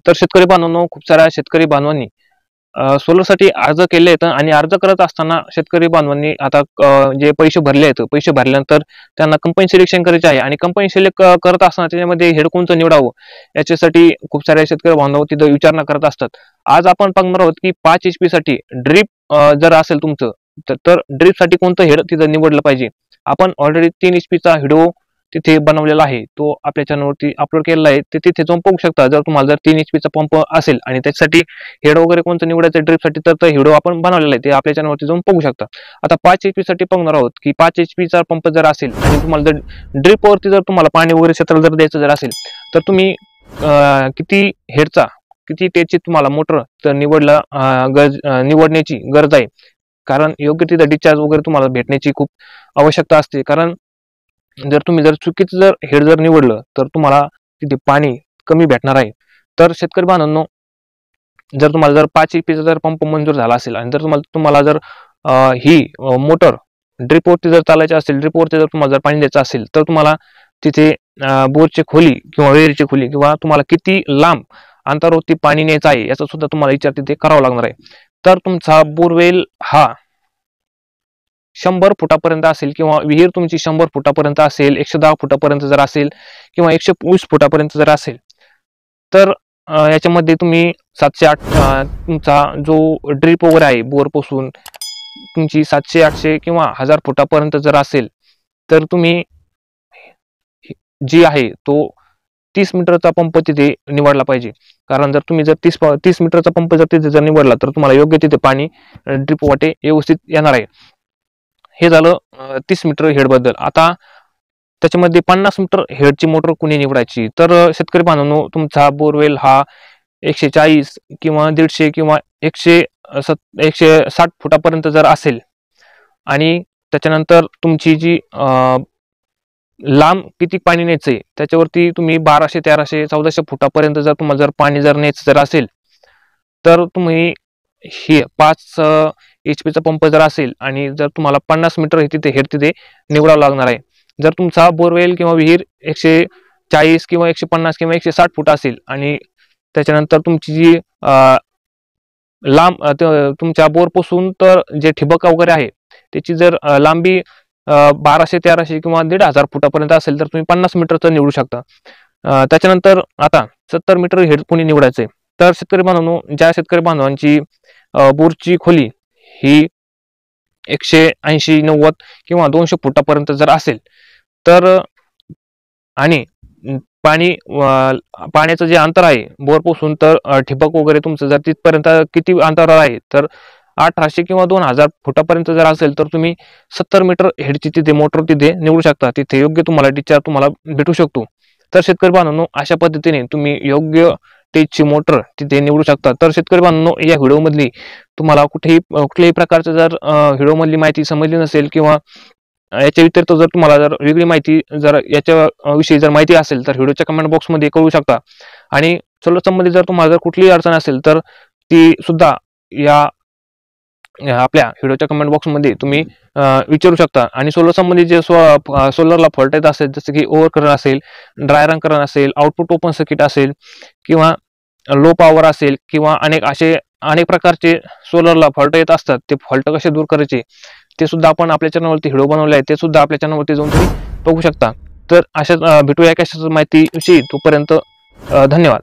तर शेतकरी बांधवांनो, खूप साऱ्या शेतकरी बांधवांनी सोलरसाठी अर्ज केले आहेत आणि अर्ज करत असताना शेतकरी बांधवांनी आता जे पैसे भरले आहेत, पैसे भरल्यानंतर त्यांना कंपनी सिलेक्शन करायचे आहे आणि कंपनी सिलेक्ट करत असताना त्याच्यामध्ये हेडकोनचं निवडावं याच्यासाठी खूप सारे शेतकरी बांधव तिथं विचारणा करत असतात. आज आपण पाहणार आहोत की 5 HP साठी ड्रीप जर असेल तुमचं तर ड्रीप साठी कोणतं हेड तिथं निवडलं पाहिजे. आपण ऑलरेडी 3 HP चा व्हिडिओ तिथे बनवलेला आहे, तो आपल्या चॅनलवरती अपलोड केलेला आहे, ते तिथे जाऊन पाहू शकता. जर तुम्हाला जर 3 HP चा पंप असेल आणि त्याच्यासाठी हेड वगैरे कोणतं निवडायचं ड्रिपसाठी तर व्हिडिओ आपण बनवलेला आहे, ते आपल्या चॅनलवरती जाऊन पाहू शकता. आता 5 HP साठी पाहणार आहोत की 5 HP चा पंप जर असेल आणि तुम्हाला जर ड्रिपवरती जर तुम्हाला पाणी वगैरे क्षेत्राला जर द्यायचं जर असेल तर तुम्ही किती हेडचा किती टेजची तुम्हाला मोटर तर निवडण्याची गरज आहे. कारण योग्य तिथं डिस्चार्ज वगैरे तुम्हाला भेटण्याची खूप आवश्यकता असते. कारण जर तुम्ही जर चुकीचं जर हेड जर निवडलं तर तुम्हाला तिथे पाणी कमी भेटणार आहे. तर शेतकरी बांधवांनो, जर तुम्हाला जर 5 HP चा जर पंप मंजूर झाला असेल आणि जर तुम्हाला जर ही मोटर ड्रिपवरती जर चालायची असेल, ड्रिपवरती जर तुम्हाला जर पाणी द्यायचं असेल तर तुम्हाला तिथे बोरची खोली किंवा विहिरीची खोली किंवा तुम्हाला किती लांब अंतरावरती पाणी न्यायचं आहे याचा सुद्धा तुम्हाला विचार तिथे करावा लागणार आहे. तर तुमचा बोरवेल हा 100 फुटापर्यंत असेल किंवा विहीर तुमची 100 फुटापर्यंत असेल, 110 फुटापर्यंत जर असेल किंवा 120 फुटापर्यंत जर असेल तर याच्यामध्ये तुम्ही 708 तुमचा जो ड्रीप वगैरे आहे बोरपासून तुमची 700, 800 किंवा 1000 फुटापर्यंत जर असेल तर तुम्ही जी आहे तो 30 मीटरचा पंप तिथे निवडला पाहिजे. कारण जर तुम्ही जर 30 मीटरचा पंप जर तिथे जर निवडला तर तुम्हाला योग्य तिथे पाणी ड्रीप वाटे व्यवस्थित येणार आहे. हे झालं 30 मीटर हेड बद्दल. आता त्याच्यामध्ये 50 मीटर हेडची मोटर कुणी निवडायची तर शेतकरी बांधवांनो, तुमचा बोरवेल हा 140 किंवा 150 किंवा 160 फुटापर्यंत जर असेल आणि त्याच्यानंतर तुमची जी लांब किती पाणी न्यायचंय त्याच्यावरती तुम्ही 1200, 1300, 1400 फुटापर्यंत जर तुम्हाला जर पाणी जर न्यायचं जर असेल तर तुम्ही हे 5 HP चा पंप जर असेल आणि जर तुम्हाला 50 मीटर तिथे हेड तिथे निवडावं लागणार आहे. जर तुमचा बोरवेल किंवा विहीर 140 किंवा 150 किंवा 160 फूट असेल आणि त्याच्यानंतर तुमची जी लांब तुमच्या बोरपासून तर जे ठिबक वगैरे आहे त्याची जर लांबी 1200, 1300 किंवा 1500 फुटापर्यंत असेल तर तुम्ही 50 मीटरचं निवडू शकता. त्याच्यानंतर आता 70 मीटर हेड कोणी निवडायचंय तर शेतकरी बांधवांनो, ज्या शेतकरी बांधवांची बोरची खोली ही 180, 90 किंवा 200 फुटापर्यंत जर असेल तर आणि पाण्याचं जे अंतर आहे बोरपासून तर ठिबक वगैरे तुमचं जर तिथपर्यंत किती अंतरावर आहे तर 1800 किंवा 2000 फुटापर्यंत जर असेल तर तुम्ही 70 मीटर हेडची तिथे मोटर तिथे निवडू शकता. तिथे योग्य तुम्हाला डिस्चार्ज तुम्हाला भेटू शकतो. तर शेतकरी बांधवांनो, अशा पद्धतीने तुम्ही योग्य टेजची मोटर तिथे निवडू शकता. तर शेतकरी बांधवांनो, या व्हिडिओमधली तुम्हाला कुठल्याही प्रकारचं जर व्हिडिओमधली माहिती समजली नसेल किंवा याच्या व्यतिरिक्त जर तुम्हाला जर वेगळी माहिती जर याच्या विषयी जर माहिती असेल तर व्हिडिओच्या कमेंट बॉक्समध्ये कळवू शकता. आणि सोलर संबंधित जर तुम्हाला जर कुठलीही अडचण असेल तर ती सुद्धा या आपल्या व्हिडिओच्या कमेंट बॉक्समध्ये तुम्ही विचारू शकता. आणि सोलर संबंधित जे सोलरला फॉल्ट येत असेल जसं की ओव्हर करंट असेल, ड्राय रन करंट असेल, आउटपुट ओपन सर्किट असेल किंवा लो पॉवर असेल किंवा अनेक प्रकारचे सोलरला फॉल्ट येत असतात, ते फॉल्ट कसे दूर करायचे ते सुद्धा आपण आपल्या चॅनलवरती व्हिडिओ बनवले आहे, ते सुद्धा आपल्या चॅनलवरती जाऊन तुम्ही बघू शकता. तर अशाच भेटूया एका माहितीविषयी. तोपर्यंत धन्यवाद.